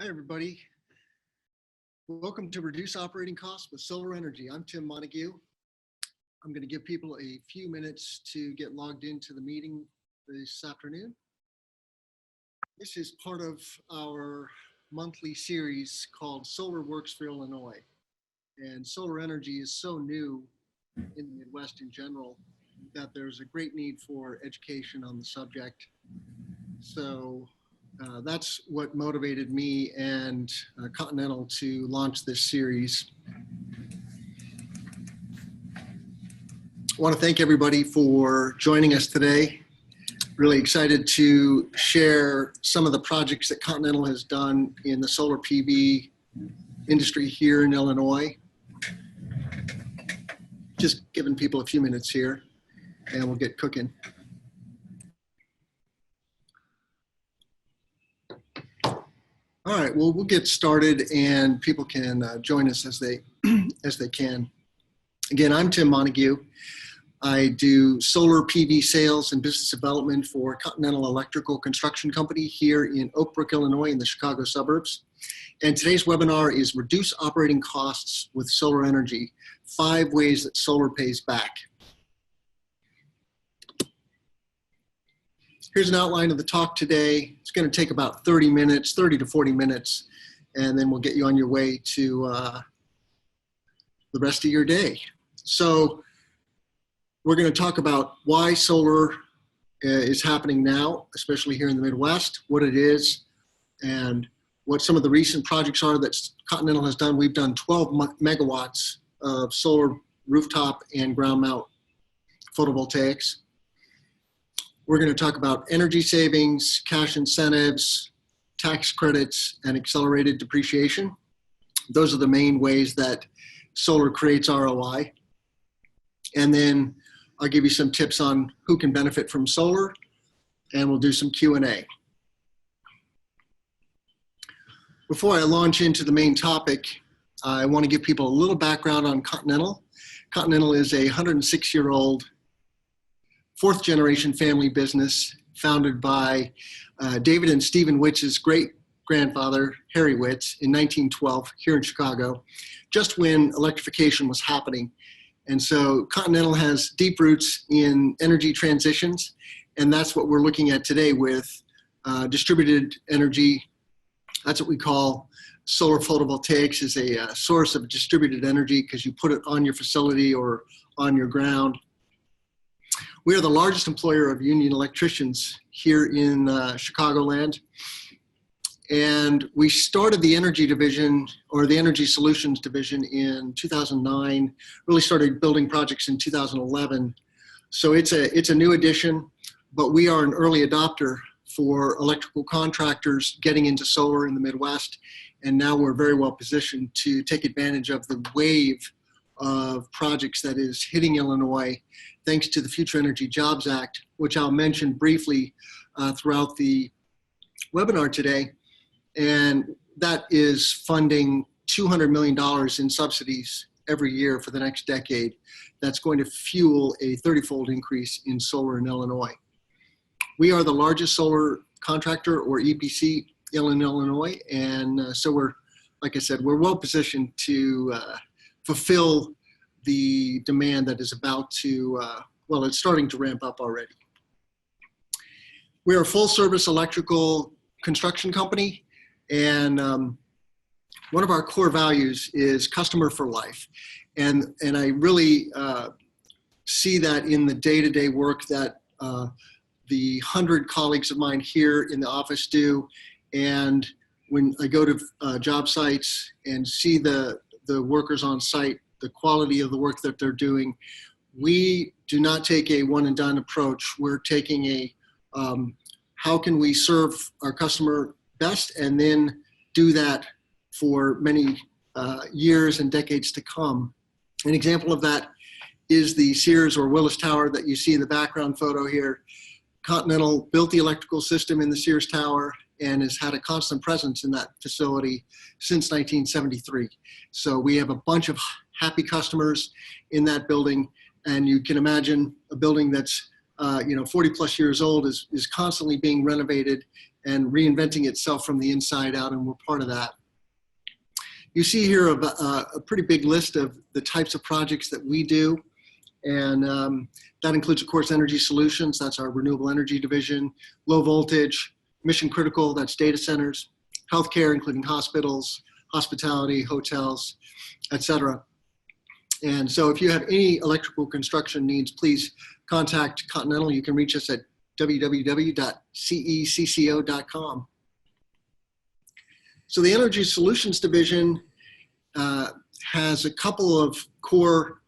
Hi, everybody. Welcome to Reduce Operating Costs with Solar Energy. I'm Tim Montague. I'm going to give people a few minutes to get logged into the meeting this afternoon. This is part of our monthly series called Solar Works for Illinois. And solar energy is so new in the Midwest in general that there's a great need for education on the subject. So that's what motivated me and Continental to launch this series. I want to thank everybody for joining us today. Really excited to share some of the projects that Continental has done in the solar PV industry here in Illinois. Just giving people a few minutes here and we'll get cooking. All right, well, we'll get started and people can join us as they can. Again, I'm Tim Montague. I do solar PV sales and business development for Continental Electrical Construction Company here in Oak Brook, Illinois in the Chicago suburbs. And today's webinar is Reduce Operating Costs with Solar Energy, 5 ways that solar pays back. Here's an outline of the talk today. It's going to take about 30 minutes, 30 to 40 minutes, and then we'll get you on your way to the rest of your day. So we're going to talk about why solar is happening now, especially here in the Midwest, what it is, and what some of the recent projects are that Continental has done. We've done 12 megawatts of solar rooftop and ground mount photovoltaics. We're going to talk about energy savings, cash incentives, tax credits, and accelerated depreciation. Those are the main ways that solar creates ROI. And then I'll give you some tips on who can benefit from solar, and we'll do some Q&A. Before I launch into the main topic, I want to give people a little background on Continental. Continental is a 106-year-old 4th generation family business founded by David and Stephen Witz's great-grandfather, Harry Witz, in 1912 here in Chicago, just when electrification was happening. And so Continental has deep roots in energy transitions, and that's what we're looking at today with distributed energy. That's what we call solar photovoltaics, is a source of distributed energy because you put it on your facility or on your ground. We are the largest employer of union electricians here in Chicagoland. And we started the energy division, or the energy solutions division, in 2009, really started building projects in 2011. So it's a new addition, but we are an early adopter for electrical contractors getting into solar in the Midwest. And now we're very well positioned to take advantage of the wave of projects that is hitting Illinois, thanks to the Future Energy Jobs Act, which I'll mention briefly throughout the webinar today. And that is funding $200 million in subsidies every year for the next decade. That's going to fuel a 30-fold increase in solar in Illinois. We are the largest solar contractor, or EPC, in Illinois. And so we're, like I said, we're well positioned to fulfill the demand that is about to, well, it's starting to ramp up already. We're a full service electrical construction company, and one of our core values is customer for life. And I really see that in the day-to-day work that the 100 colleagues of mine here in the office do. And when I go to job sites and see the workers on site, the quality of the work that they're doing, we do not take a one and done approach. We're taking a how can we serve our customer best, and then do that for many years and decades to come. An example of that is the Sears or Willis Tower that you see in the background photo here. Continental built the electrical system in the Sears Tower and has had a constant presence in that facility since 1973. So we have a bunch of happy customers in that building, and you can imagine a building that's 40 plus years old is constantly being renovated and reinventing itself from the inside out, and we're part of that. You see here a pretty big list of the types of projects that we do, and that includes, of course, energy solutions. That's our renewable energy division. Low voltage, mission critical, that's data centers. Healthcare, including hospitals, hospitality, hotels, etc. And so if you have any electrical construction needs, please contact Continental. You can reach us at www.cecco.com. So the Energy Solutions Division has a couple of core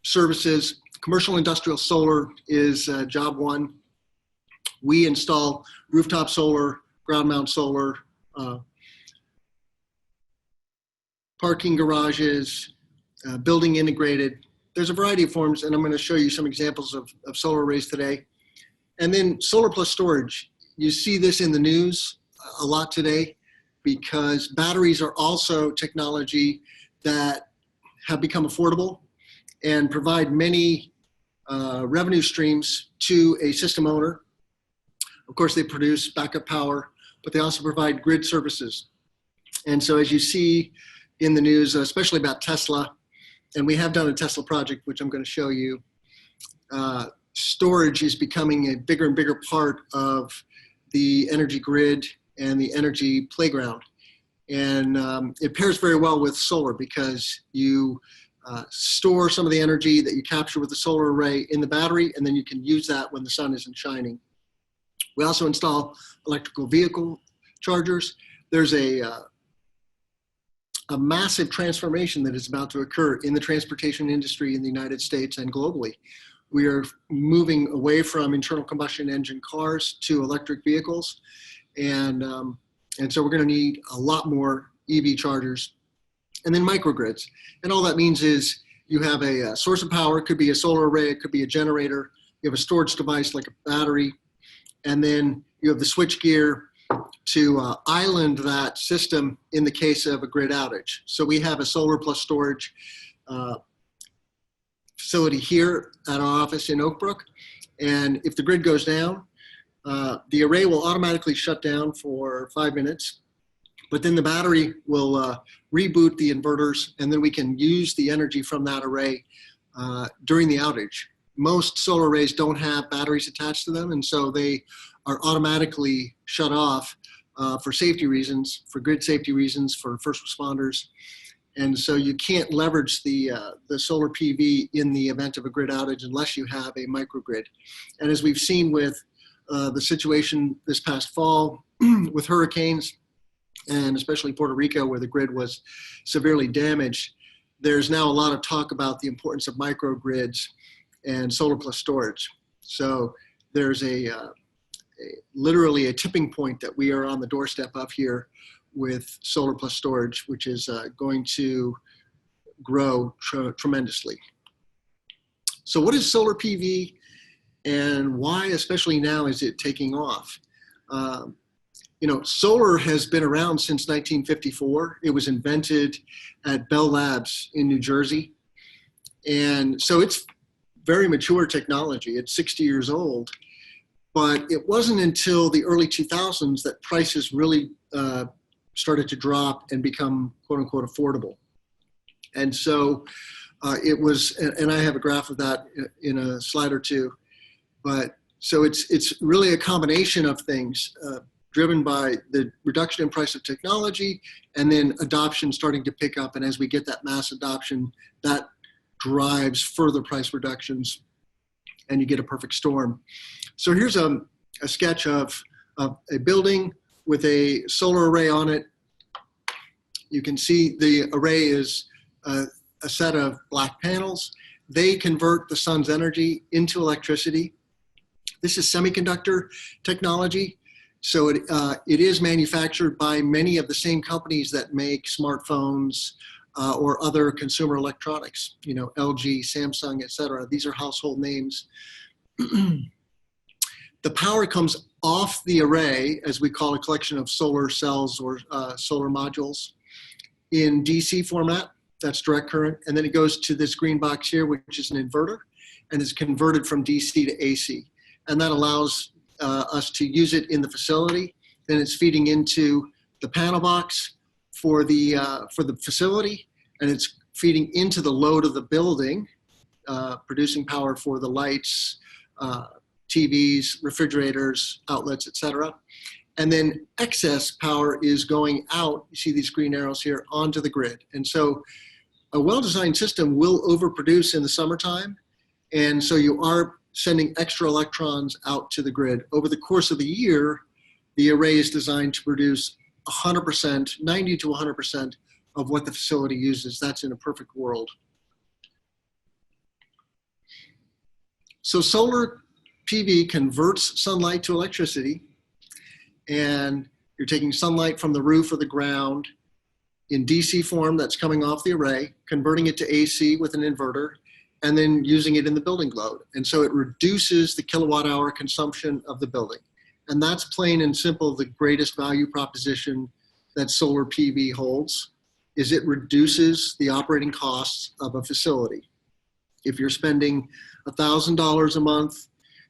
services. Commercial industrial solar is job one. We install rooftop solar, ground mount solar, parking garages, building integrated. There's a variety of forms, and I'm going to show you some examples of solar arrays today. And then solar plus storage. You see this in the news a lot today because batteries are also technology that have become affordable and provide many revenue streams to a system owner. Of course, they produce backup power, but they also provide grid services. And so as you see in the news, especially about Tesla, and we have done a Tesla project, which I'm going to show you, storage is becoming a bigger and bigger part of the energy grid and the energy playground. And it pairs very well with solar because you store some of the energy that you capture with the solar array in the battery, and then you can use that when the sun isn't shining. We also install electrical vehicle chargers. There's a massive transformation that is about to occur in the transportation industry in the United States and globally. We are moving away from internal combustion engine cars to electric vehicles. And so we're going to need a lot more EV chargers. And then microgrids. And all that means is you have a source of power. It could be a solar array. It could be a generator. You have a storage device like a battery. And then you have the switch gear to island that system in the case of a grid outage. So we have a solar plus storage facility here at our office in Oak Brook. And if the grid goes down, the array will automatically shut down for 5 minutes, but then the battery will reboot the inverters, and then we can use the energy from that array during the outage. Most solar arrays don't have batteries attached to them, and so they are automatically shut off for safety reasons, for grid safety reasons, for first responders. And so you can't leverage the solar PV in the event of a grid outage unless you have a microgrid. And as we've seen with the situation this past fall with hurricanes, and especially Puerto Rico where the grid was severely damaged, there's now a lot of talk about the importance of microgrids and solar plus storage. So there's literally a tipping point that we are on the doorstep of here with solar plus storage, which is going to grow tremendously. So what is solar PV and why, especially now, is it taking off? You know, solar has been around since 1954. It was invented at Bell Labs in New Jersey. And so it's very mature technology. It's 60 years old. But it wasn't until the early 2000s that prices really started to drop and become quote unquote affordable. And so it was, and I have a graph of that in a slide or two, but so it's really a combination of things driven by the reduction in price of technology and then adoption starting to pick up. And as we get that mass adoption, that drives further price reductions and you get a perfect storm. So here's a sketch of a building with a solar array on it. You can see the array is a set of black panels. They convert the sun's energy into electricity. This is semiconductor technology. So it is manufactured by many of the same companies that make smartphones or other consumer electronics, you know, LG, Samsung, et cetera. These are household names. The power comes off the array, as we call a collection of solar cells or solar modules, in DC format. That's direct current. And then it goes to this green box here, which is an inverter, and is converted from DC to AC. And that allows us to use it in the facility then it's feeding into the panel box for the facility, and it's feeding into the load of the building, producing power for the lights, TVs, refrigerators, outlets, etc. And then excess power is going out, you see these green arrows here, onto the grid. And so a well-designed system will overproduce in the summertime, and so you are sending extra electrons out to the grid. Over the course of the year, the array is designed to produce 100%, 90 to 100% of what the facility uses. That's in a perfect world. So solar PV converts sunlight to electricity, and you're taking sunlight from the roof or the ground in DC form that's coming off the array, converting it to AC with an inverter, and then using it in the building load. And so it reduces the kilowatt hour consumption of the building. And that's plain and simple the greatest value proposition that solar PV holds, is it reduces the operating costs of a facility. If you're spending $1,000 a month,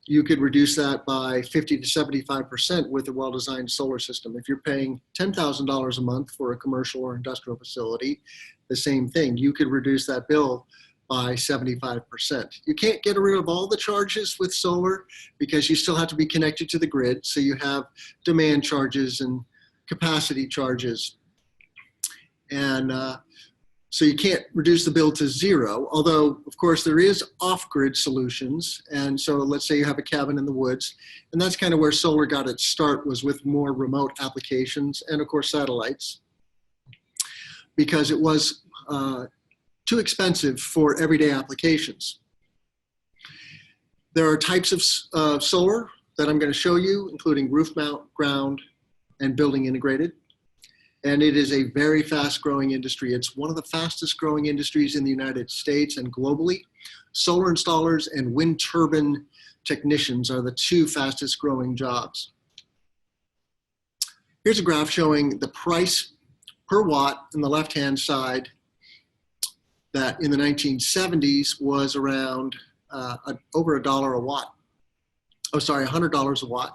you could reduce that by 50 to 75% with a well-designed solar system. If you're paying $10,000 a month for a commercial or industrial facility, the same thing. You could reduce that bill by 75%. You can't get rid of all the charges with solar because you still have to be connected to the grid. So you have demand charges and capacity charges. And so you can't reduce the bill to zero, although of course there is off-grid solutions. And so let's say you have a cabin in the woods, and that's kind of where solar got its start, was with more remote applications and of course satellites, because it was too expensive for everyday applications. There are types of solar that I'm going to show you, including roof mount, ground, and building integrated. And it is a very fast growing industry. It's one of the fastest growing industries in the United States and globally. Solar installers and wind turbine technicians are the two fastest growing jobs. Here's a graph showing the price per watt on the left-hand side, that in the 1970s was around over $1 a watt. Oh, sorry, $100 a watt.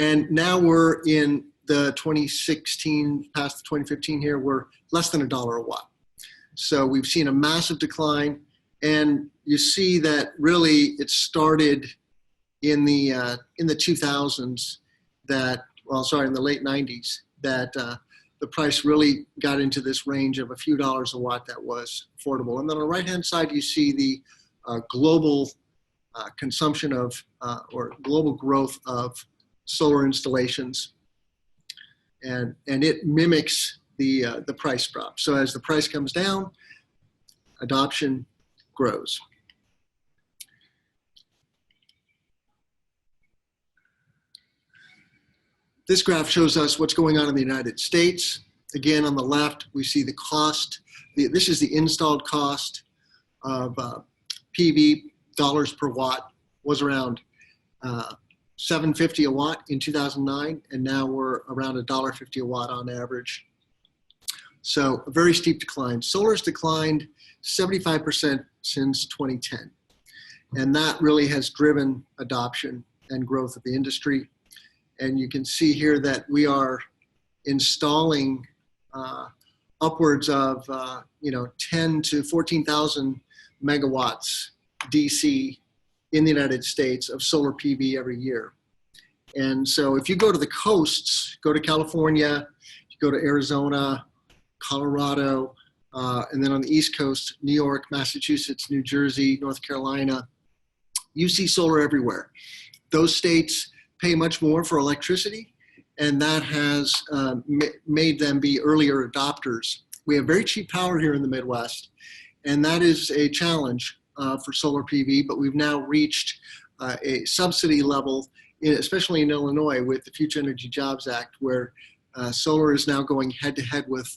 And now we're in the 2016 past the 2015 here, we're less than $1 a watt. So we've seen a massive decline, and you see that really it started in the 2000s that, well, sorry, in the late 90s, that the price really got into this range of a few dollars a watt that was affordable. And then on the right-hand side, you see the global consumption of, or global growth of solar installations. And it mimics the price drop. So as the price comes down, adoption grows. This graph shows us what's going on in the United States. Again, on the left, we see the cost. This is the installed cost of PV dollars per watt, was around $7.50 a watt in 2009, and now we're around $1.50 a watt on average. So a very steep decline. Solar's declined 75% since 2010, and that really has driven adoption and growth of the industry. And you can see here that we are installing upwards of 10 to 14,000 megawatts DC in the United States of solar PV every year. And so if you go to the coasts, go to California, you go to Arizona, Colorado, and then on the East Coast, New York, Massachusetts, New Jersey, North Carolina, you see solar everywhere. Those states pay much more for electricity, and that has made them be earlier adopters. We have very cheap power here in the Midwest, and that is a challenge for solar PV, but we've now reached a subsidy level, especially in Illinois with the Future Energy Jobs Act, where solar is now going head to head with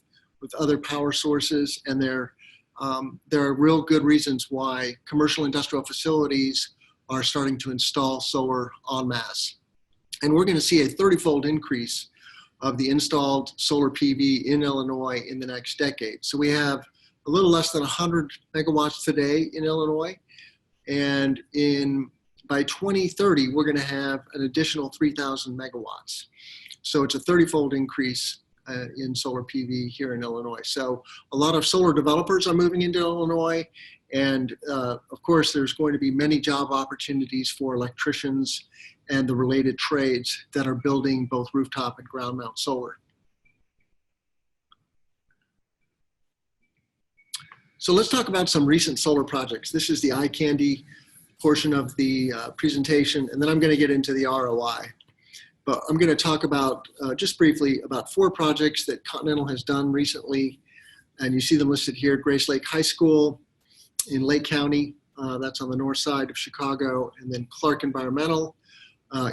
other power sources, and there are real good reasons why commercial industrial facilities are starting to install solar en masse. And we're going to see a 30-fold increase of the installed solar PV in Illinois in the next decade. So we have a little less than 100 megawatts today in Illinois, and by 2030, we're going to have an additional 3,000 megawatts. So it's a 30-fold increase in solar PV here in Illinois. So a lot of solar developers are moving into Illinois. And of course, there's going to be many job opportunities for electricians and the related trades that are building both rooftop and ground mount solar. So let's talk about some recent solar projects. This is the eye candy portion of the presentation, and then I'm going to get into the ROI. But I'm going to talk about, just briefly, about 4 projects that Continental has done recently. And you see them listed here: Grace Lake High School in Lake County, that's on the north side of Chicago, and then Clark Environmental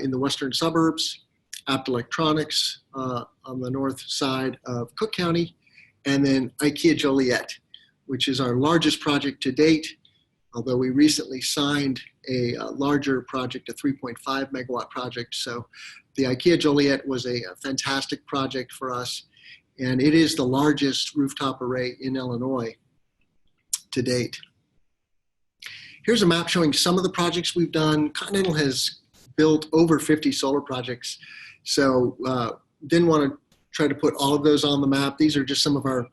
in the western suburbs, Apt Electronics on the north side of Cook County, and then IKEA Joliet, which is our largest project to date, although we recently signed a larger project, a 3.5 megawatt project. So the IKEA Joliet was a fantastic project for us, and it is the largest rooftop array in Illinois to date. Here's a map showing some of the projects we've done. Continental has built over 50 solar projects, so didn't want to try to put all of those on the map. These are just some of our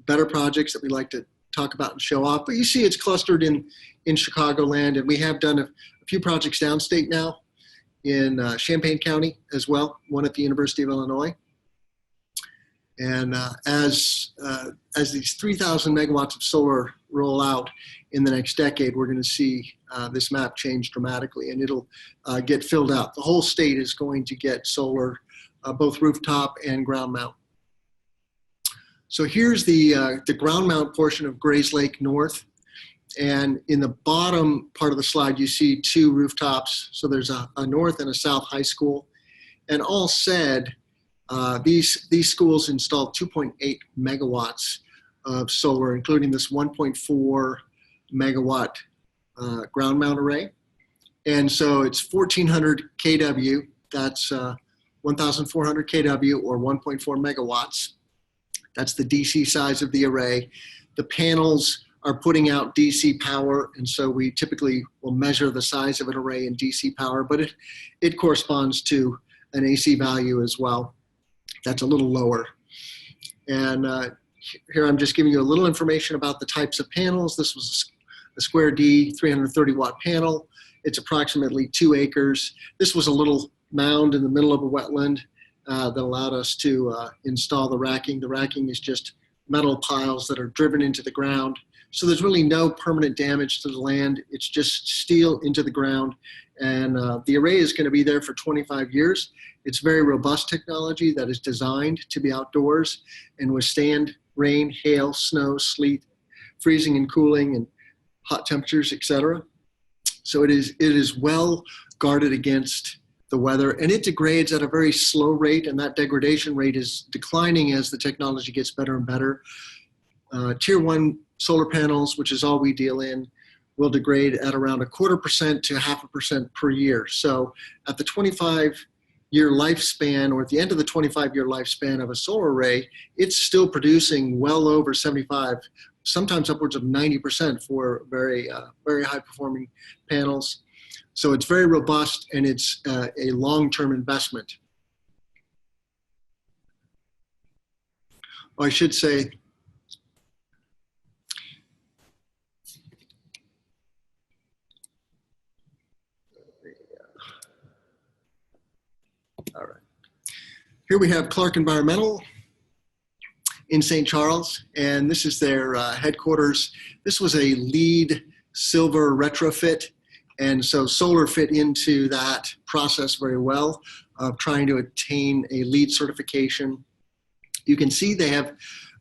better projects that we like to talk about and show off. But you see it's clustered in Chicagoland, and we have done a few projects downstate now in Champaign County as well, one at the University of Illinois. And as these 3,000 megawatts of solar roll out in the next decade, we're going to see this map change dramatically, and it'll get filled out. The whole state is going to get solar, both rooftop and ground mount. So here's the ground mount portion of Grays Lake North. And in the bottom part of the slide, you see 2 rooftops. So there's a north and a south high school. And all said, these schools installed 2.8 megawatts of solar, including this 1.4 megawatt ground mount array. And so it's 1,400 kW. That's 1,400 kW or 1.4 megawatts. That's the DC size of the array. The panels are putting out DC power, and so we typically will measure the size of an array in DC power, but it corresponds to an AC value as well. That's a little lower. And here I'm just giving you a little information about the types of panels. This was a Square D 330 watt panel. It's approximately 2 acres. This was a little mound in the middle of a wetland that allowed us to install the racking. The racking is just metal piles that are driven into the ground. So there's really no permanent damage to the land. It's just steel into the ground. And the array is going to be there for 25 years. It's very robust technology that is designed to be outdoors and withstand rain, hail, snow, sleet, freezing and cooling, and hot temperatures, etc. So it is well guarded against the weather, and it degrades at a very slow rate, and that degradation rate is declining as the technology gets better and better. Tier 1 solar panels, which is all we deal in, will degrade at around 0.25% to 0.5% per year. So at the 25-year lifespan, or at the end of the 25-year lifespan of a solar array, it's still producing well over 75, sometimes upwards of 90% for very high-performing panels. So it's very robust, and it's a long-term investment. I should say, all right. Here we have Clark Environmental in St. Charles, and this is their headquarters. This was a LEED silver retrofit. And so solar fit into that process very well of trying to attain a LEED certification. You can see they have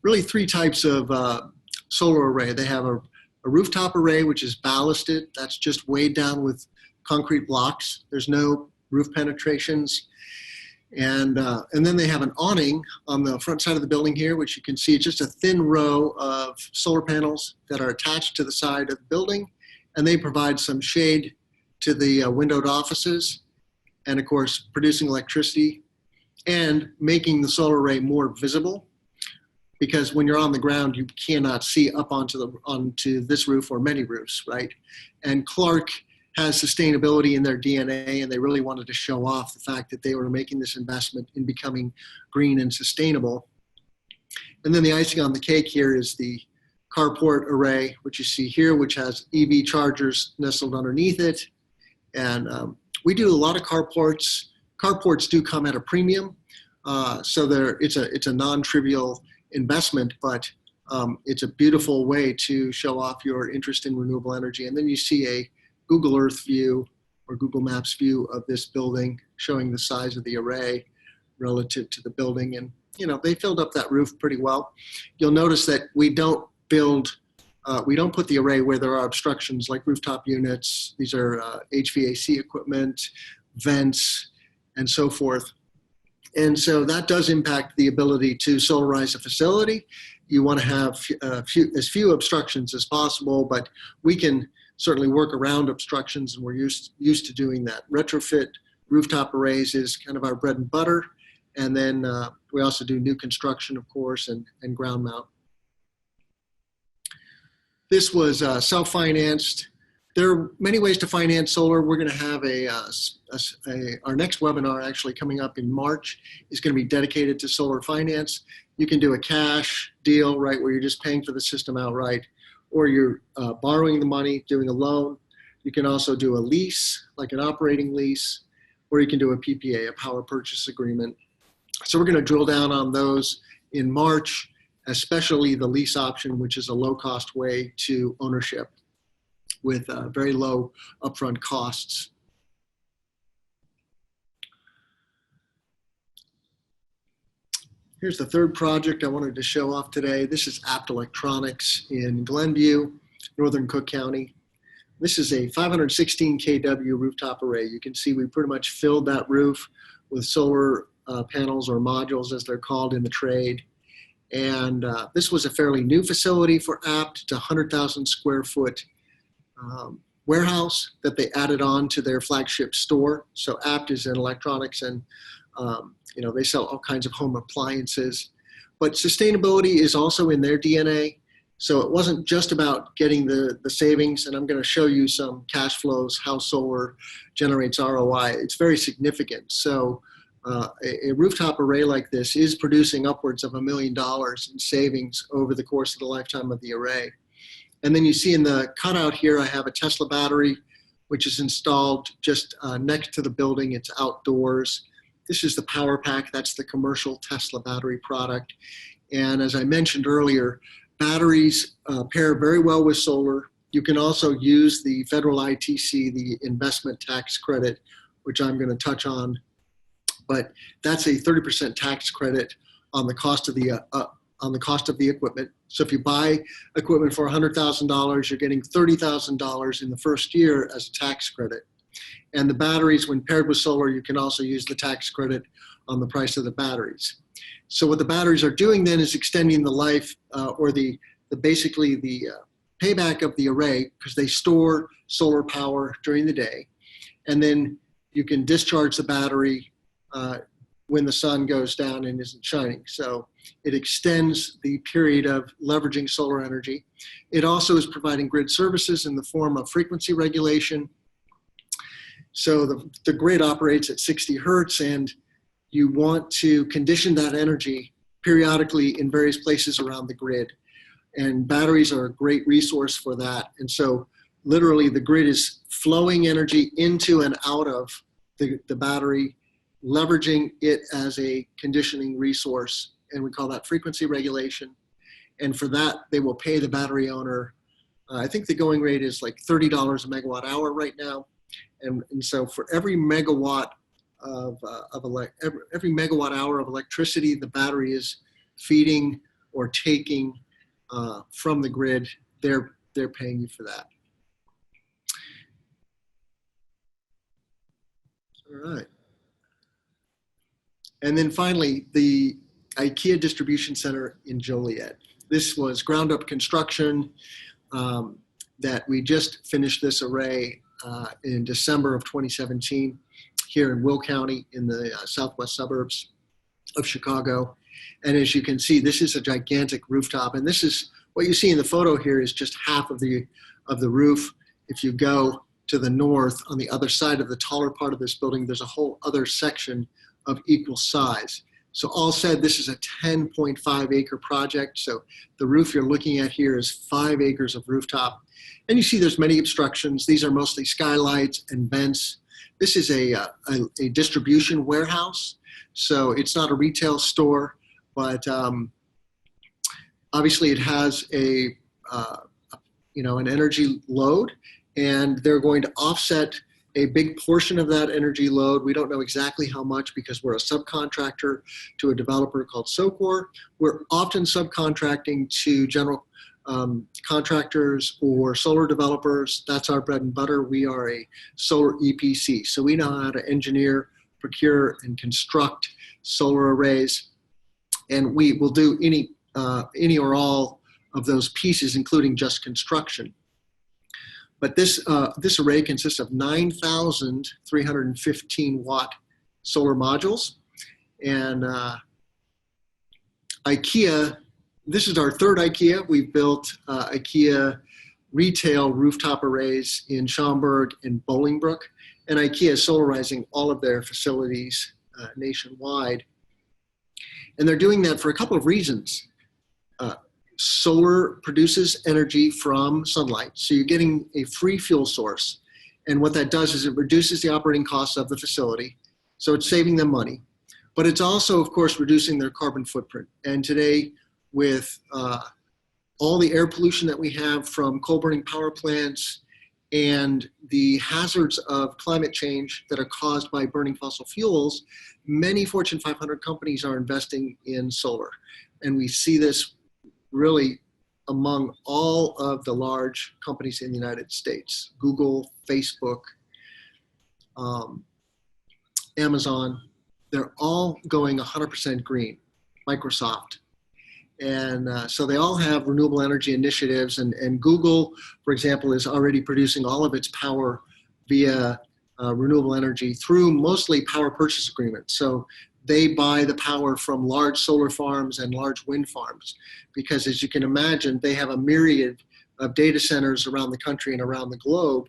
really 3 types of solar array. They have a rooftop array, which is ballasted. That's just weighed down with concrete blocks. There's no roof penetrations. And then they have an awning on the front side of the building here, which you can see. It's just a thin row of solar panels that are attached to the side of the building. And they provide some shade to the windowed offices, and of course, producing electricity and making the solar array more visible, because when you're on the ground, you cannot see up onto this roof or many roofs, right? And Clark has sustainability in their DNA, and they really wanted to show off the fact that they were making this investment in becoming green and sustainable. And then the icing on the cake here is the carport array, which you see here, which has EV chargers nestled underneath it. And we do a lot of carports. Carports do come at a premium, so it's a non-trivial investment, but it's a beautiful way to show off your interest in renewable energy. And then you see a Google Earth view or Google Maps view of this building showing the size of the array relative to the building. And, you know, they filled up that roof pretty well. You'll notice that we don't put the array where there are obstructions like rooftop units. These are HVAC equipment, vents, and so forth. And so that does impact the ability to solarize a facility. You want to have as few obstructions as possible, but we can certainly work around obstructions, and we're used to doing that. Retrofit rooftop arrays is kind of our bread and butter. And then we also do new construction, of course, and ground mount. This was self-financed. There are many ways to finance solar. We're going to have our next webinar actually coming up in March is going to be dedicated to solar finance. You can do a cash deal, right, where you're just paying for the system outright, or you're borrowing the money, doing a loan. You can also do a lease, like an operating lease, or you can do a PPA, a power purchase agreement. So we're going to drill down on those in March, especially the lease option, which is a low-cost way to ownership with very low upfront costs. Here's the third project I wanted to show off today. This is Apt Electronics in Glenview, Northern Cook County. This is a 516 kW rooftop array. You can see we pretty much filled that roof with solar panels, or modules as they're called in the trade. And this was a fairly new facility for Apt. It's a 100,000 square foot warehouse that they added on to their flagship store. So Apt is in electronics, and you know, they sell all kinds of home appliances. But sustainability is also in their DNA. So it wasn't just about getting the savings, and I'm going to show you some cash flows, how solar generates ROI. It's very significant. So a rooftop array like this is producing upwards of $1 million in savings over the course of the lifetime of the array. And then you see in the cutout here, I have a Tesla battery, which is installed just next to the building. It's outdoors. This is the power pack. That's the commercial Tesla battery product. And as I mentioned earlier, batteries pair very well with solar. You can also use the federal ITC, the investment tax credit, which I'm going to touch on. But that's a 30% tax credit on the cost of the equipment. So if you buy equipment for $100,000, you're getting $30,000 in the first year as a tax credit. And the batteries, when paired with solar, you can also use the tax credit on the price of the batteries. So what the batteries are doing then is extending the life or basically the payback of the array, because they store solar power during the day. And then you can discharge the battery when the sun goes down and isn't shining. So it extends the period of leveraging solar energy. It also is providing grid services in the form of frequency regulation. So the grid operates at 60 hertz, and you want to condition that energy periodically in various places around the grid. And batteries are a great resource for that. And so literally the grid is flowing energy into and out of the battery, leveraging it as a conditioning resource. And we call that frequency regulation. And for that, they will pay the battery owner. I think the going rate is like $30 a megawatt hour right now. And so for every megawatt every megawatt hour of electricity the battery is feeding or taking from the grid, they're paying you for that. All right. And then finally, the IKEA distribution center in Joliet. This was ground up construction that we just finished this array in December of 2017 here in Will County in the southwest suburbs of Chicago. And as you can see, this is a gigantic rooftop. And this is what you see in the photo here is just half of the roof. If you go to the north on the other side of the taller part of this building, there's a whole other section of equal size. So all said, this is a 10.5 acre project. So the roof you're looking at here is 5 acres of rooftop. And you see there's many obstructions. These are mostly skylights and vents. This is a distribution warehouse. So it's not a retail store, but obviously it has an energy load, and they're going to offset a big portion of that energy load. We don't know exactly how much because we're a subcontractor to a developer called Socor. We're often subcontracting to general contractors or solar developers. That's our bread and butter. We are a solar EPC. So we know how to engineer, procure, and construct solar arrays. And we will do any or all of those pieces, including just construction. But this array consists of 9,315 watt solar modules. And IKEA, this is our third IKEA. We've built IKEA retail rooftop arrays in Schaumburg and Bolingbrook. And IKEA is solarizing all of their facilities nationwide. And they're doing that for a couple of reasons. Solar produces energy from sunlight, so you're getting a free fuel source. And what that does is it reduces the operating costs of the facility, so it's saving them money. But it's also, of course, reducing their carbon footprint. And today, with all the air pollution that we have from coal-burning power plants and the hazards of climate change that are caused by burning fossil fuels, many Fortune 500 companies are investing in solar. And we see this really among all of the large companies in the United States: Google, Facebook, Amazon. They're all going 100% green, Microsoft. And so they all have renewable energy initiatives. And Google, for example, is already producing all of its power via renewable energy through mostly power purchase agreements. So they buy the power from large solar farms and large wind farms, because as you can imagine, they have a myriad of data centers around the country and around the globe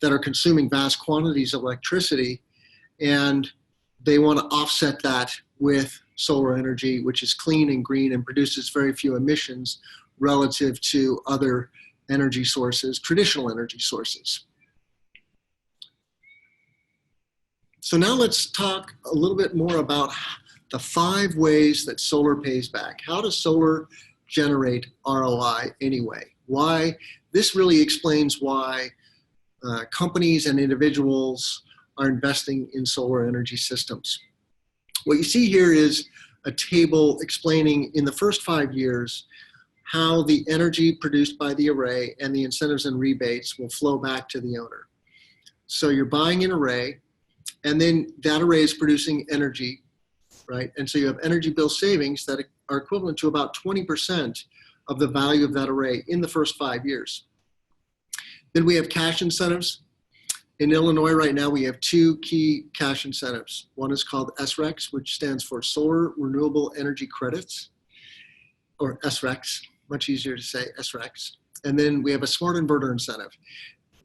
that are consuming vast quantities of electricity, and they want to offset that with solar energy, which is clean and green and produces very few emissions relative to other energy sources, traditional energy sources. So now let's talk a little bit more about the 5 ways that solar pays back. How does solar generate ROI anyway? Why? This really explains why companies and individuals are investing in solar energy systems. What you see here is a table explaining in the first 5 years how the energy produced by the array and the incentives and rebates will flow back to the owner. So you're buying an array, and then that array is producing energy, right? And so you have energy bill savings that are equivalent to about 20% of the value of that array in the first 5 years. Then we have cash incentives. In Illinois right now, we have 2 key cash incentives. One is called SRECs, which stands for Solar Renewable Energy Credits, or SRECs, much easier to say, SRECs. And then we have a smart inverter incentive.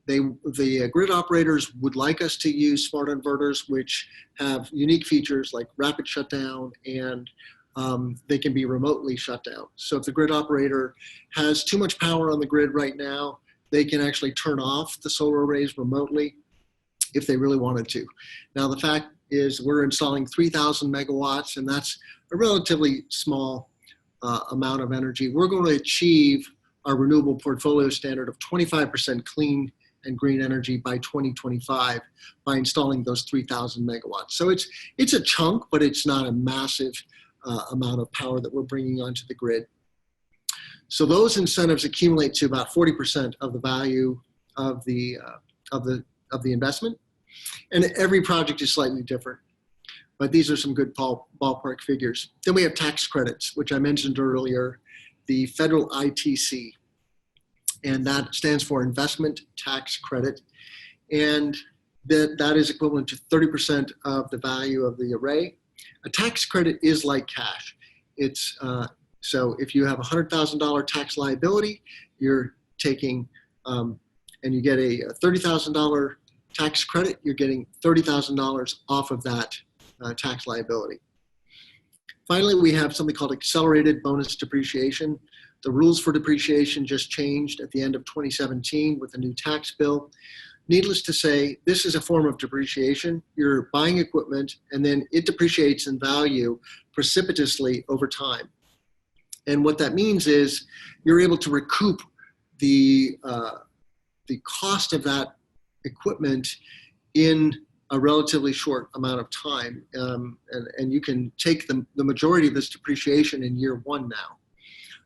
The grid operators would like us to use smart inverters, which have unique features like rapid shutdown, and they can be remotely shut down. So if the grid operator has too much power on the grid right now, they can actually turn off the solar arrays remotely if they really wanted to. Now, the fact is we're installing 3,000 megawatts, and that's a relatively small amount of energy. We're going to achieve our renewable portfolio standard of 25% clean and green energy by 2025 by installing those 3,000 megawatts. So it's a chunk, but it's not a massive amount of power that we're bringing onto the grid. So those incentives accumulate to about 40% of the value of the investment, and every project is slightly different. But these are some good ballpark figures. Then we have tax credits, which I mentioned earlier, the federal ITC, and that stands for Investment Tax Credit, and that is equivalent to 30% of the value of the array. A tax credit is like cash. It's so if you have a $100,000 tax liability, you're taking and you get a $30,000 tax credit, you're getting $30,000 off of that tax liability. Finally, we have something called accelerated bonus depreciation. The rules for depreciation just changed at the end of 2017 with a new tax bill. Needless to say, this is a form of depreciation. You're buying equipment and then it depreciates in value precipitously over time. And what that means is you're able to recoup the cost of that equipment in a relatively short amount of time. And you can take the majority of this depreciation in year one now.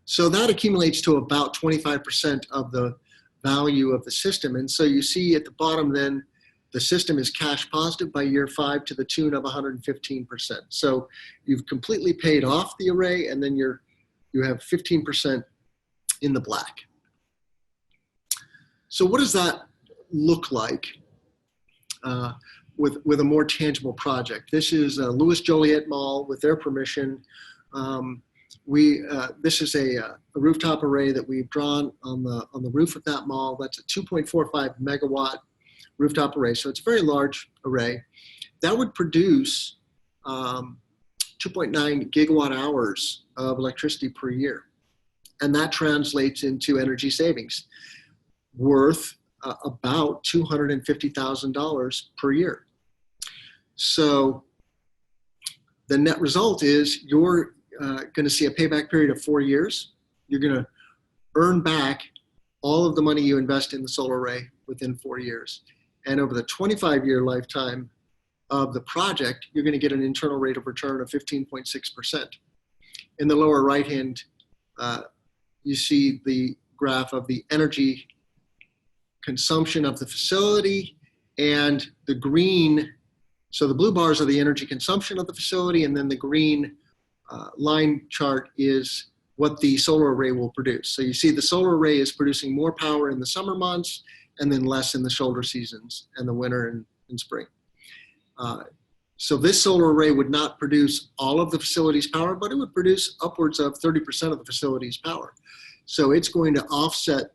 So that accumulates to about 25% of the value of the system. And so you see at the bottom then, the system is cash positive by year 5 to the tune of 115%. So you've completely paid off the array and then you have 15% in the black. So what does that look like with a more tangible project? This is Louis Joliet Mall with their permission. This is a rooftop array that we've drawn on the roof of that mall. That's a 2.45 megawatt rooftop array. So it's a very large array. That would produce 2.9 gigawatt hours of electricity per year. And that translates into energy savings worth about $250,000 per year. So the net result is you're going to see a payback period of 4 years. You're going to earn back all of the money you invest in the solar array within 4 years. And over the 25-year lifetime of the project, you're going to get an internal rate of return of 15.6%. In the lower right-hand, you see the graph of the energy consumption of the facility, and the green, so the blue bars are the energy consumption of the facility, and then the green line chart is what the solar array will produce. So you see the solar array is producing more power in the summer months and then less in the shoulder seasons and the winter and spring. So this solar array would not produce all of the facility's power, but it would produce upwards of 30% of the facility's power. So it's going to offset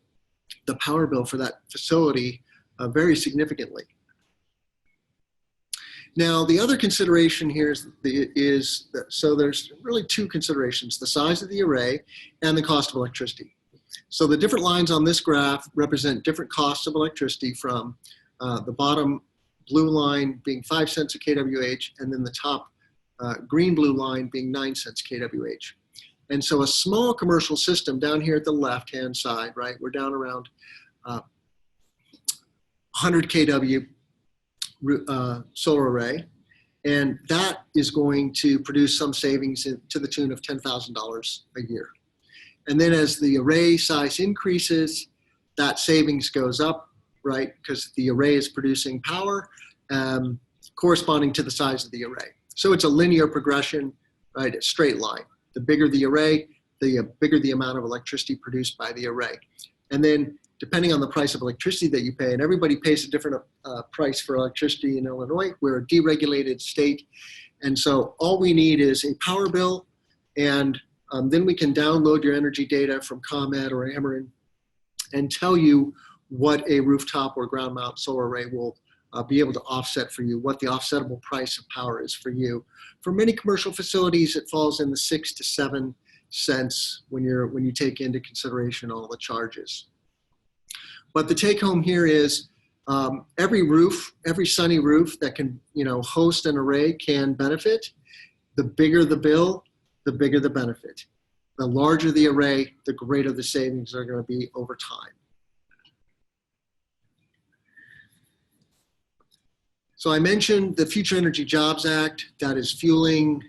the power bill for that facility very significantly. Now, the other consideration here so there's really two considerations: the size of the array and the cost of electricity. So the different lines on this graph represent different costs of electricity, from the bottom blue line being 5 cents a kWh, and then the top green-blue line being 9 cents kWh. And so a small commercial system down here at the left-hand side, right, we're down around 100 kW solar array, and that is going to produce some savings to the tune of $10,000 a year. And then as the array size increases, that savings goes up, right, because the array is producing power corresponding to the size of the array. So it's a linear progression, right, a straight line. The bigger the array, the bigger the amount of electricity produced by the array. And then depending on the price of electricity that you pay, and everybody pays a different price for electricity in Illinois. We're a deregulated state. And so all we need is a power bill, and then we can download your energy data from ComEd or Ameren and tell you what a rooftop or ground mount solar array will be able to offset for you, what the offsettable price of power is for you. For many commercial facilities, it falls in the 6 to 7 cents when you take into consideration all the charges. But the take home here is every sunny roof that can host an array can benefit. The bigger the bill, the bigger the benefit. The larger the array, the greater the savings are going to be over time. So I mentioned the Future Energy Jobs Act that is fueling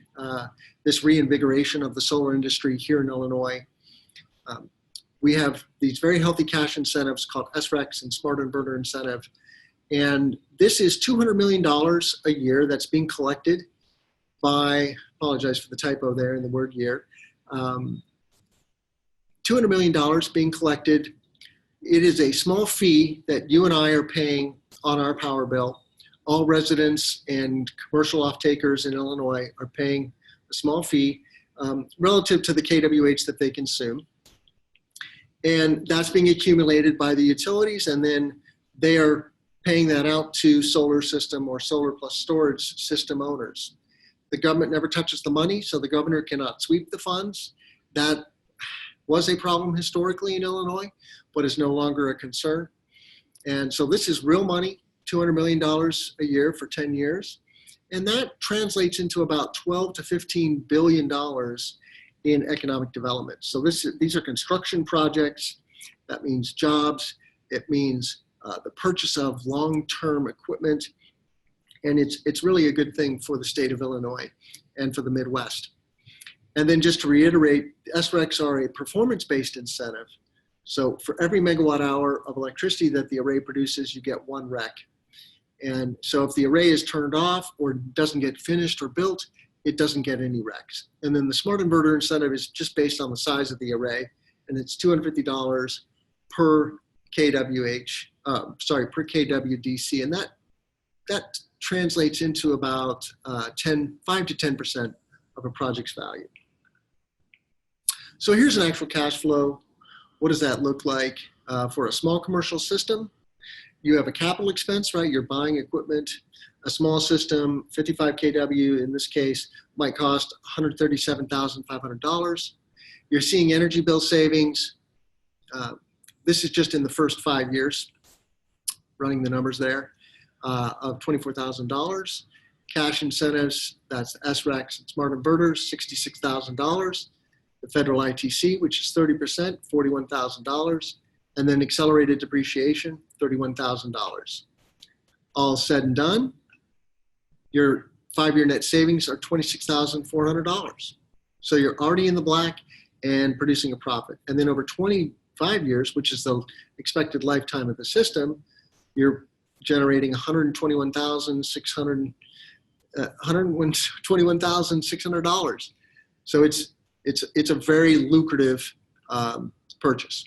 this reinvigoration of the solar industry here in Illinois. We have these very healthy cash incentives called SRECs and Smart Inverter Incentive. And this is $200 million a year that's being collected by, apologize for the typo there in the word year, $200 million being collected. It is a small fee that you and I are paying on our power bill. All residents and commercial off-takers in Illinois are paying a small fee relative to the kWh that they consume. And that's being accumulated by the utilities, and then they are paying that out to solar system or solar plus storage system owners. The government never touches the money, so the governor cannot sweep the funds. That was a problem historically in Illinois, but is no longer a concern. And so this is real money, $200 million a year for 10 years. And that translates into about $12 to $15 billion in economic development. So these are construction projects. That means jobs. It means the purchase of long-term equipment. And it's really a good thing for the state of Illinois and for the Midwest. And then just to reiterate, SRECs are a performance-based incentive. So for every megawatt hour of electricity that the array produces, you get one REC. And so if the array is turned off or doesn't get finished or built, it doesn't get any RECs. And then the smart inverter incentive is just based on the size of the array, and it's $250 per kWh, per kWdc, and that translates into about 5 to 10% of a project's value. So here's an actual cash flow. What does that look like for a small commercial system? You have a capital expense, right? You're buying equipment. A small system, 55 kW in this case, might cost $137,500. You're seeing energy bill savings. This is just in the first 5 years, running the numbers there, of $24,000. Cash incentives, that's SRECs and smart inverters, $66,000. The federal ITC, which is 30%, $41,000. And then accelerated depreciation, $31,000. All said and done, your 5-year net savings are $26,400. So you're already in the black and producing a profit. And then over 25 years, which is the expected lifetime of the system, you're generating $121,600. So it's a very lucrative purchase.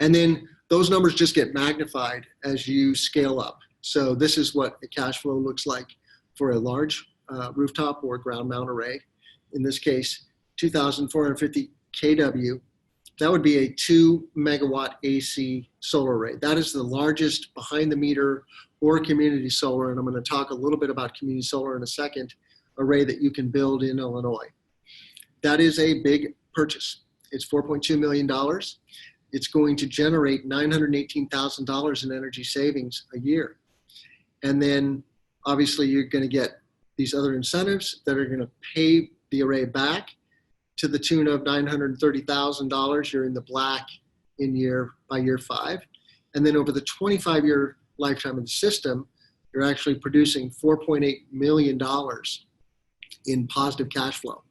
And then those numbers just get magnified as you scale up. So this is what a cash flow looks like for a large rooftop or ground mount array. In this case, 2,450 kW. That would be a 2 megawatt AC solar array. That is the largest behind the meter or community solar, and I'm going to talk a little bit about community solar in a second, array that you can build in Illinois. That is a big purchase. It's $4.2 million. It's going to generate $918,000 in energy savings a year. And then obviously you're going to get these other incentives that are going to pay the array back to the tune of $930,000. You're in the black by year 5. And then over the 25-year lifetime of the system, you're actually producing $4.8 million in positive cash flow.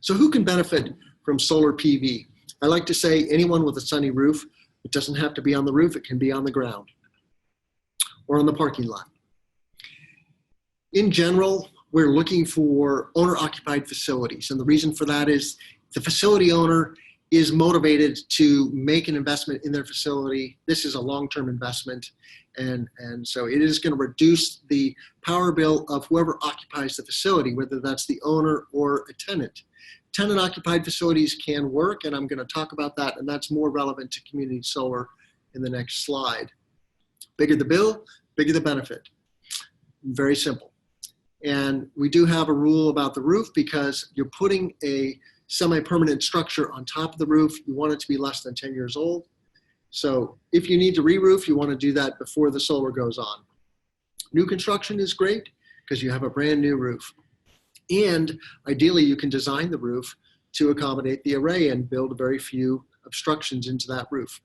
So who can benefit from solar PV? I like to say anyone with a sunny roof. It doesn't have to be on the roof. It can be on the ground or on the parking lot. In general, we're looking for owner-occupied facilities. And the reason for that is the facility owner is motivated to make an investment in their facility. This is a long-term investment. And so it is going to reduce the power bill of whoever occupies the facility, whether that's the owner or a tenant. Tenant-occupied facilities can work, and I'm going to talk about that, and that's more relevant to community solar in the next slide. Bigger the bill, bigger the benefit. Very simple. And we do have a rule about the roof because you're putting a semi-permanent structure on top of the roof. You want it to be less than 10 years old. So if you need to re-roof, you want to do that before the solar goes on. New construction is great because you have a brand new roof. And ideally, you can design the roof to accommodate the array and build very few obstructions into that roof.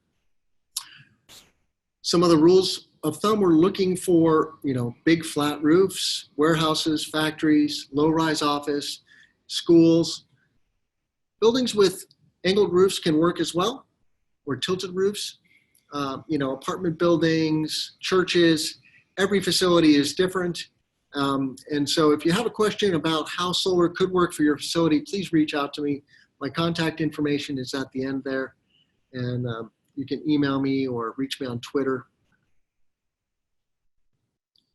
Some of the rules of thumb, we're looking for, big flat roofs, warehouses, factories, low-rise office, schools. Buildings with angled roofs can work as well, or tilted roofs. Apartment buildings, churches, every facility is different. And so if you have a question about how solar could work for your facility, please reach out to me. My contact information is at the end there. And you can email me or reach me on Twitter.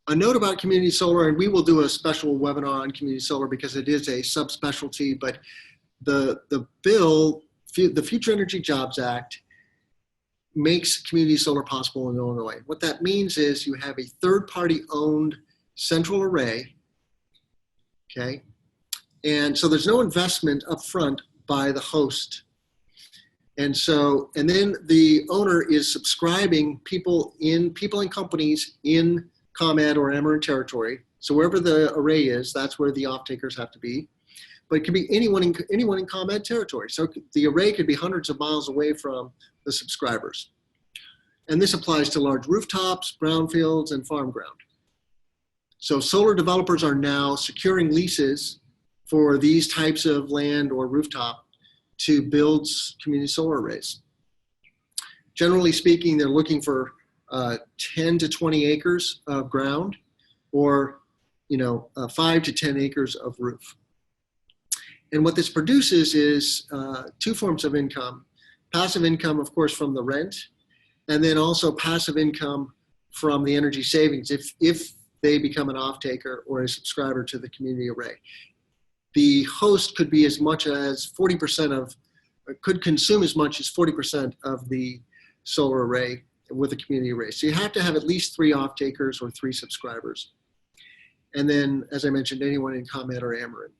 A note about community solar, and we will do a special webinar on community solar because it is a subspecialty, but the bill, the Future Energy Jobs Act, makes community solar possible in Illinois. What that means is you have a third-party owned central array, okay? And so there's no investment up front by the host. And then the owner is subscribing people and companies in ComEd or Ameren territory. So wherever the array is, that's where the off-takers have to be. But it could be anyone in ComEd territory. So the array could be hundreds of miles away from the subscribers. And this applies to large rooftops, brownfields, and farm ground. So solar developers are now securing leases for these types of land or rooftop to build community solar arrays. Generally speaking, they're looking for 10 to 20 acres of ground, or 5 to 10 acres of roof. And what this produces is two forms of income. Passive income, of course, from the rent, and then also passive income from the energy savings if they become an off-taker or a subscriber to the community array. The host could be as much as 40% could consume as much as 40% of the solar array with a community array. So you have to have at least 3 off-takers or 3 subscribers. And then, as I mentioned, anyone in ComEd or Ameren.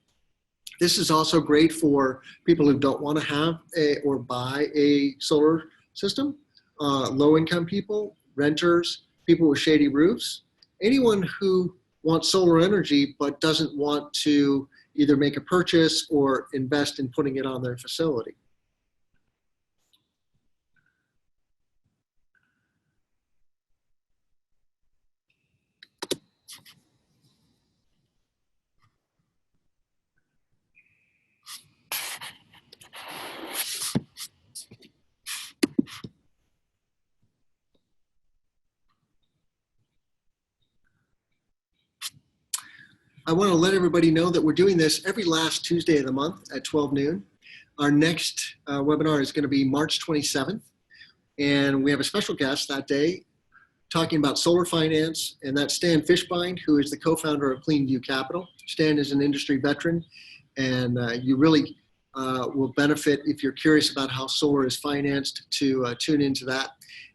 This is also great for people who don't want to have or buy a solar system, low-income people, renters, people with shady roofs, anyone who wants solar energy but doesn't want to either make a purchase or invest in putting it on their facility. I want to let everybody know that we're doing this every last Tuesday of the month at 12 noon. Our next webinar is going to be March 27th, and we have a special guest that day talking about solar finance, and that's Stan Fishbein, who is the co-founder of CleanView Capital. Stan is an industry veteran, and you really will benefit if you're curious about how solar is financed to tune into that.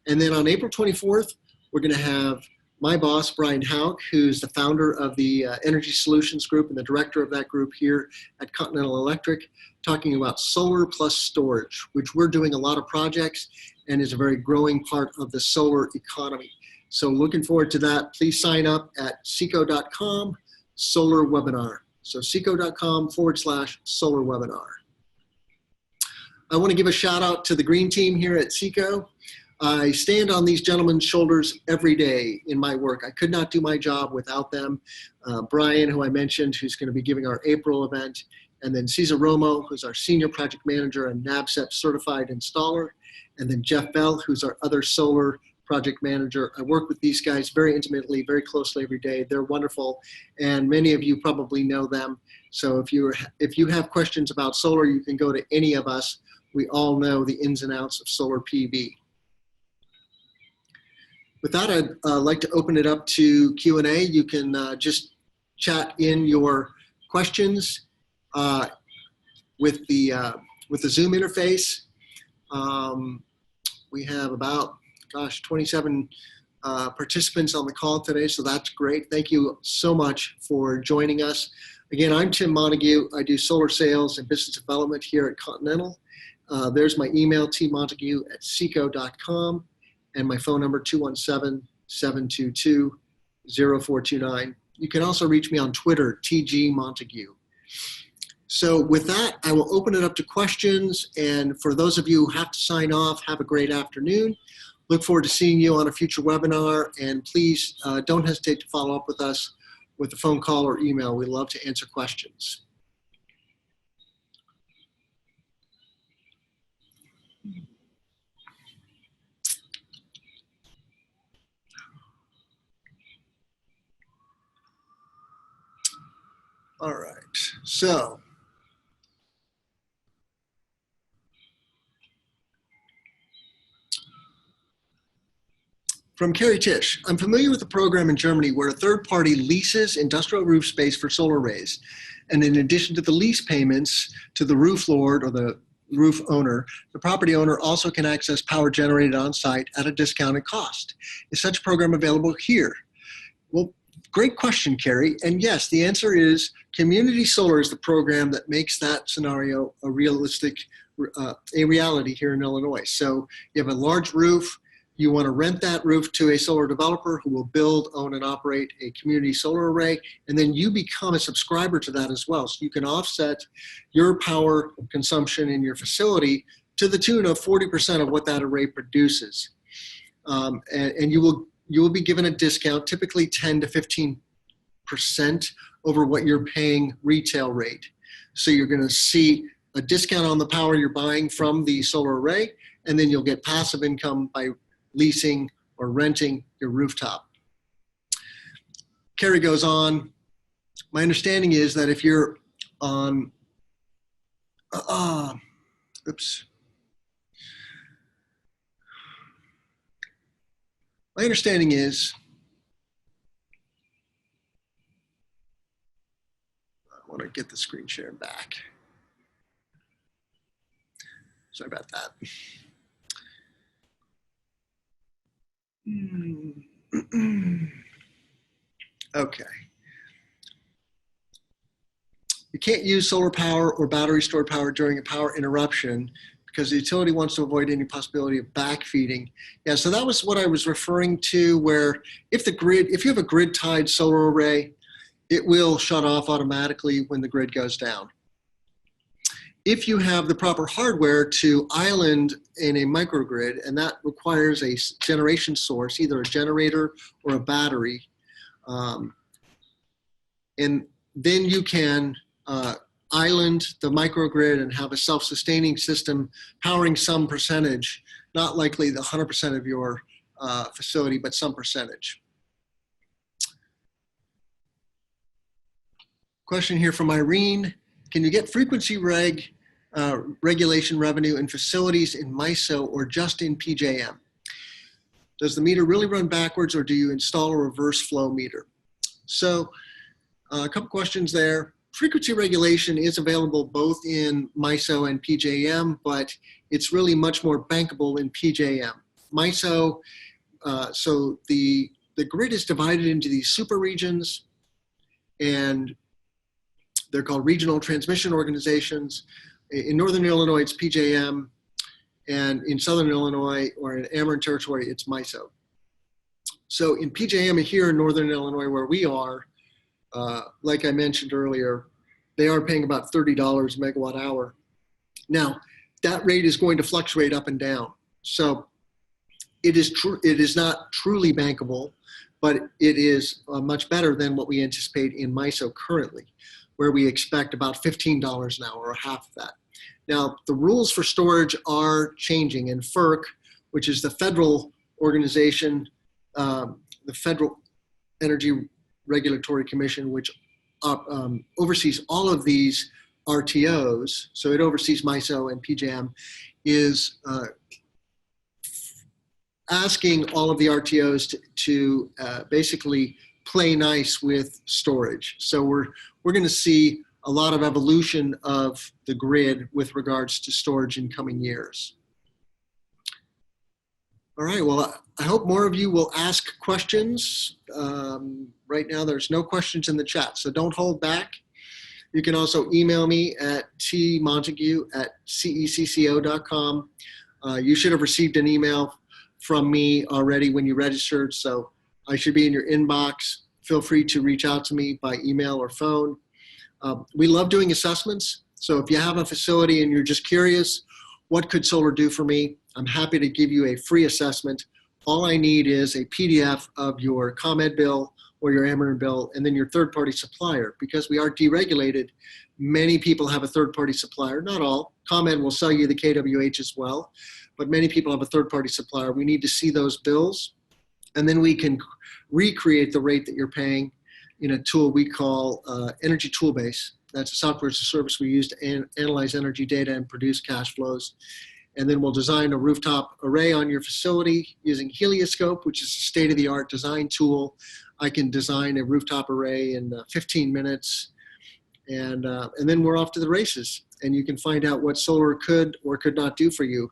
And then on April 24th, we're going to have my boss, Brian Hauk, who's the founder of the Energy Solutions Group and the director of that group here at Continental Electric, talking about solar plus storage, which we're doing a lot of projects and is a very growing part of the solar economy. So looking forward to that. Please sign up at seco.com solar webinar. So seco.com/solar webinar. I want to give a shout out to the green team here at Seco. I stand on these gentlemen's shoulders every day in my work. I could not do my job without them. Brian, who I mentioned, who's going to be giving our April event, and then Cesar Romo, who's our senior project manager and NABCEP certified installer, and then Jeff Bell, who's our other solar project manager. I work with these guys very intimately, very closely every day. They're wonderful, and many of you probably know them. So if you have questions about solar, you can go to any of us. We all know the ins and outs of solar PV. With that, I'd like to open it up to Q&A. You can just chat in your questions with the Zoom interface. We have about, 27 participants on the call today, so that's great. Thank you so much for joining us. Again, I'm Tim Montague. I do solar sales and business development here at Continental. There's my email, tmontague@seco.com. and my phone number, 217-722-0429. You can also reach me on Twitter, TG Montague. So with that, I will open it up to questions. And for those of you who have to sign off, have a great afternoon. Look forward to seeing you on a future webinar. And please don't hesitate to follow up with us with a phone call or email. We love to answer questions. All right, so from Carrie Tisch, I'm familiar with the program in Germany where a third party leases industrial roof space for solar arrays. And in addition to the lease payments to the roof lord or the roof owner, the property owner also can access power generated on site at a discounted cost. Is such a program available here? Well, great question, Carrie. And yes, the answer is community solar is the program that makes that scenario a realistic, a reality here in Illinois. So you have a large roof, you want to rent that roof to a solar developer who will build, own, and operate a community solar array, and then you become a subscriber to that as well. So you can offset your power consumption in your facility to the tune of 40% of what that array produces. And you will be given a discount, typically 10 to 15% over what you're paying retail rate. So you're going to see a discount on the power you're buying from the solar array, and then you'll get passive income by leasing or renting your rooftop. Carrie goes on, my understanding is that if you're on, my understanding is, I want to get the screen share back. Sorry about that. Okay. You can't use solar power or battery stored power during a power interruption because the utility wants to avoid any possibility of backfeeding. Yeah, so that was what I was referring to, where if you have a grid tied solar array, it will shut off automatically when the grid goes down. If you have the proper hardware to island in a microgrid, and that requires a generation source, either a generator or a battery, and then you can island the microgrid and have a self-sustaining system powering some percentage, not likely the 100% of your facility, but some percentage. Question here from Irene. Can you get frequency regulation revenue in facilities in MISO or just in PJM? Does the meter really run backwards, or do you install a reverse flow meter? So a couple questions there. Frequency regulation is available both in MISO and PJM, but it's really much more bankable in PJM. MISO, so the grid is divided into these super regions, and they're called regional transmission organizations. In Northern Illinois, it's PJM, and in Southern Illinois or in Ameren territory, it's MISO. So in PJM here in Northern Illinois, where we are, like I mentioned earlier, they are paying about $30 megawatt hour. Now, that rate is going to fluctuate up and down. So it is not truly bankable, but it is much better than what we anticipate in MISO currently, where we expect about $15 an hour or half of that. Now, the rules for storage are changing, and FERC, which is the federal organization, the Federal Energy Regulatory Commission, which oversees all of these RTOs, so it oversees MISO and PJM, is asking all of the RTOs to basically play nice with storage. So we're going to see a lot of evolution of the grid with regards to storage in coming years. All right, well, I hope more of you will ask questions. Right now, there's no questions in the chat, so don't hold back. You can also email me at tmontague@cecco.com. You should have received an email from me already when you registered, so I should be in your inbox. Feel free to reach out to me by email or phone. We love doing assessments, so if you have a facility and you're just curious, what could solar do for me? I'm happy to give you a free assessment. All I need is a PDF of your ComEd bill or your Ameren bill, and then your third-party supplier. Because we are deregulated, many people have a third-party supplier. Not all. ComEd will sell you the KWH as well, but many people have a third-party supplier. We need to see those bills, and then we can recreate the rate that you're paying in a tool we call Energy Toolbase. That's a software as a service we use to analyze energy data and produce cash flows. And then we'll design a rooftop array on your facility using Helioscope, which is a state-of-the-art design tool. I can design a rooftop array in 15 minutes And then we're off to the races, and you can find out what solar could or could not do for you.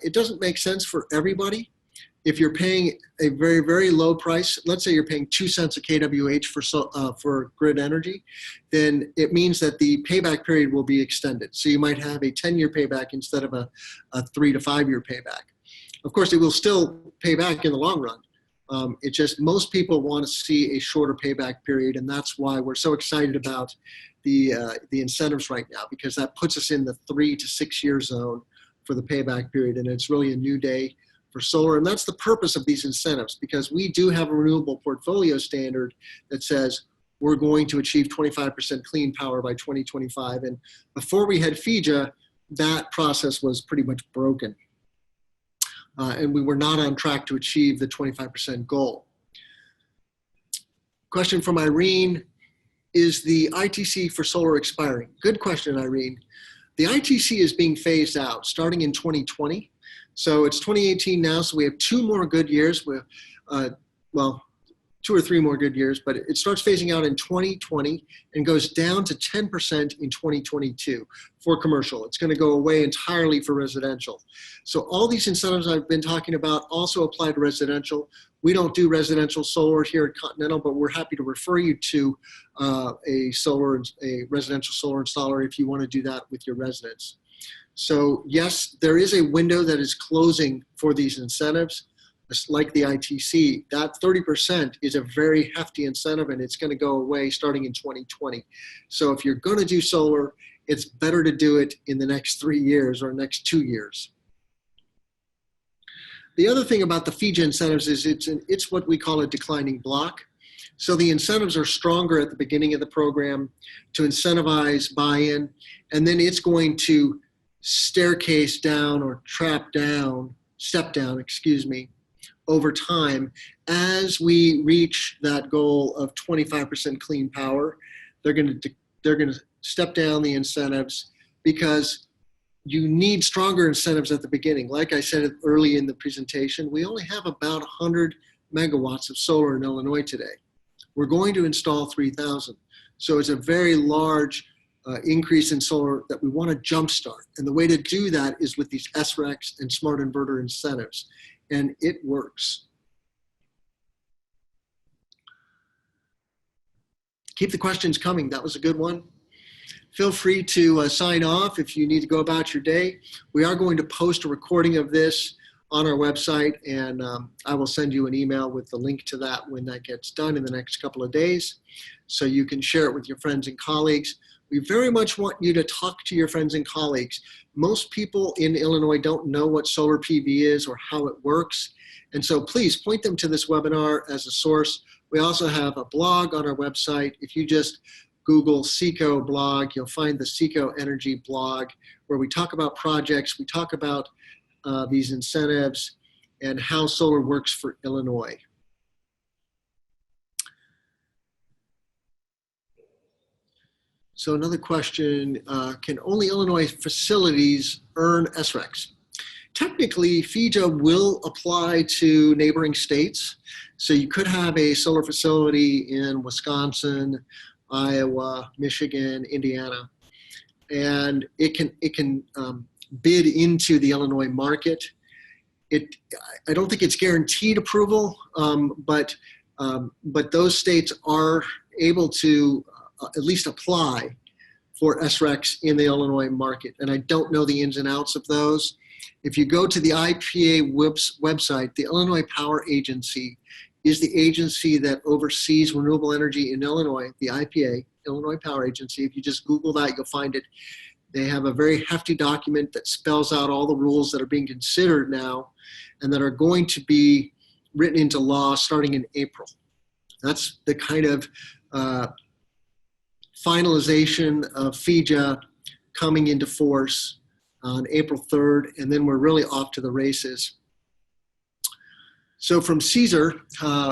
It doesn't make sense for everybody. If you're paying a very, very low price, let's say you're paying 2 cents a kWh for grid energy, then it means that the payback period will be extended. So you might have a 10-year payback instead of a 3 to 5 year payback. Of course, it will still pay back in the long run. It's just most people want to see a shorter payback period, and that's why we're so excited about the incentives right now, because that puts us in the 3 to 6 year zone for the payback period, and it's really a new day for solar. And that's the purpose of these incentives, because we do have a renewable portfolio standard that says we're going to achieve 25% clean power by 2025. And before we had FEJA, that process was pretty much broken. And we were not on track to achieve the 25% goal. Question from Irene, is the ITC for solar expiring? Good question, Irene. The ITC is being phased out starting in 2020. So it's 2018 now, so we have 2 more good years. Well, 2 or 3 more good years, but it starts phasing out in 2020 and goes down to 10% in 2022 for commercial. It's going to go away entirely for residential. So all these incentives I've been talking about also apply to residential. We don't do residential solar here at Continental, but we're happy to refer you to a residential solar installer if you want to do that with your residents. So yes, there is a window that is closing for these incentives. Just like the ITC, that 30% is a very hefty incentive, and it's going to go away starting in 2020. So if you're going to do solar, it's better to do it in the next 3 years or next 2 years. The other thing about the FEJA incentives is it's what we call a declining block. So the incentives are stronger at the beginning of the program to incentivize buy-in, and then it's going to staircase down or step down, over time. As we reach that goal of 25% clean power, they're going to step down the incentives, because you need stronger incentives at the beginning. Like I said early in the presentation, we only have about 100 megawatts of solar in Illinois today. We're going to install 3,000. So it's a very large increase in solar that we want to jumpstart. And the way to do that is with these SRECs and smart inverter incentives. And it works. Keep the questions coming. That was a good one. Feel free to sign off if you need to go about your day. We are going to post a recording of this on our website, and I will send you an email with the link to that when that gets done in the next couple of days, so you can share it with your friends and colleagues. We very much want you to talk to your friends and colleagues. Most people in Illinois don't know what solar PV is or how it works. And so please point them to this webinar as a source. We also have a blog on our website. If you just Google SECO blog, you'll find the SECO Energy blog, where we talk about projects, we talk about these incentives and how solar works for Illinois. So another question, can only Illinois facilities earn SRECs? Technically, FEJA will apply to neighboring states. So you could have a solar facility in Wisconsin, Iowa, Michigan, Indiana, and it can bid into the Illinois market. I don't think it's guaranteed approval, but those states are able to at least apply for SRECs in the Illinois market. And I don't know the ins and outs of those. If you go to the IPA website, the Illinois Power Agency is the agency that oversees renewable energy in Illinois, the IPA, Illinois Power Agency. If you just Google that, you'll find it. They have a very hefty document that spells out all the rules that are being considered now and that are going to be written into law starting in April. That's the kind of finalization of FEJA coming into force on April 3rd, and then we're really off to the races. So from Caesar,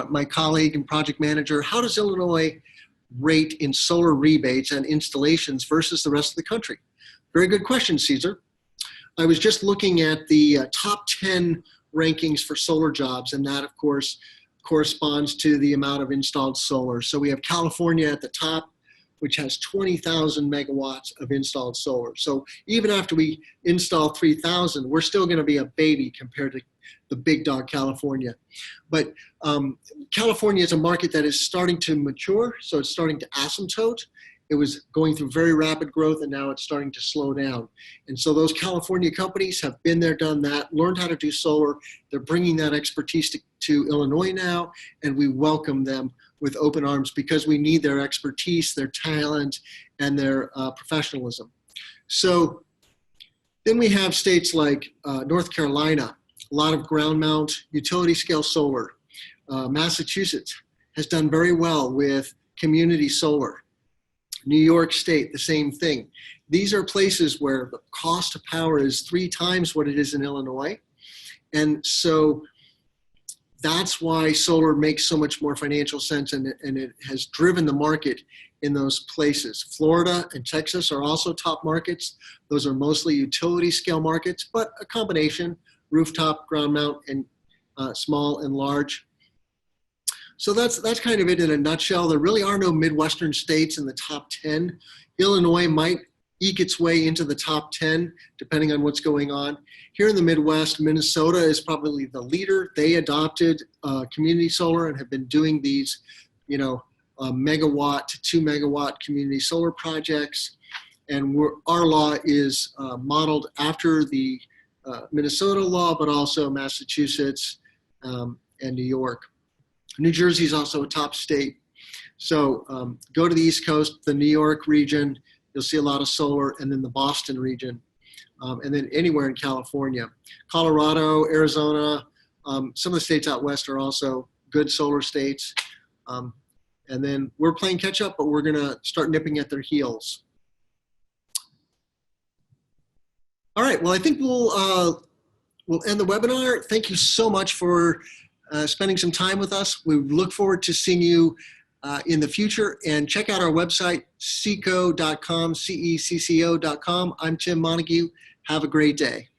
my colleague and project manager, how does Illinois rate in solar rebates and installations versus the rest of the country? Very good question, Caesar. I was just looking at the top 10 rankings for solar jobs, and that, of course, corresponds to the amount of installed solar. So we have California at the top which has 20,000 megawatts of installed solar. So even after we install 3,000, we're still going to be a baby compared to the big dog California. But California is a market that is starting to mature, so it's starting to asymptote. It was going through very rapid growth, and now it's starting to slow down. And so those California companies have been there, done that, learned how to do solar. They're bringing that expertise to Illinois now, and we welcome them with open arms because we need their expertise, their talent, and their professionalism. So then we have states like North Carolina, a lot of ground mount utility scale solar. Massachusetts has done very well with community solar. New York State, the same thing. These are places where the cost of power is 3 times what it is in Illinois. And so that's why solar makes so much more financial sense, and it has driven the market in those places. Florida and Texas are also top markets. Those are mostly utility scale markets, but a combination, rooftop, ground mount, and small and large. So that's kind of it in a nutshell. There really are no Midwestern states in the top 10. Illinois might eke its way into the top 10, depending on what's going on. Here in the Midwest, Minnesota is probably the leader. They adopted community solar and have been doing these, megawatt to 2 megawatt community solar projects. And our law is modeled after the Minnesota law, but also Massachusetts and New York. New Jersey is also a top state. So go to the East Coast, the New York region, you'll see a lot of solar, and then the Boston region, and then anywhere in California. Colorado, Arizona, some of the states out west are also good solar states. And then we're playing catch up, but we're gonna start nipping at their heels. All right, well, I think we'll end the webinar. Thank you so much for spending some time with us. We look forward to seeing you in the future, and check out our website, cecco.com, CECCO.com. I'm Tim Montague. Have a great day.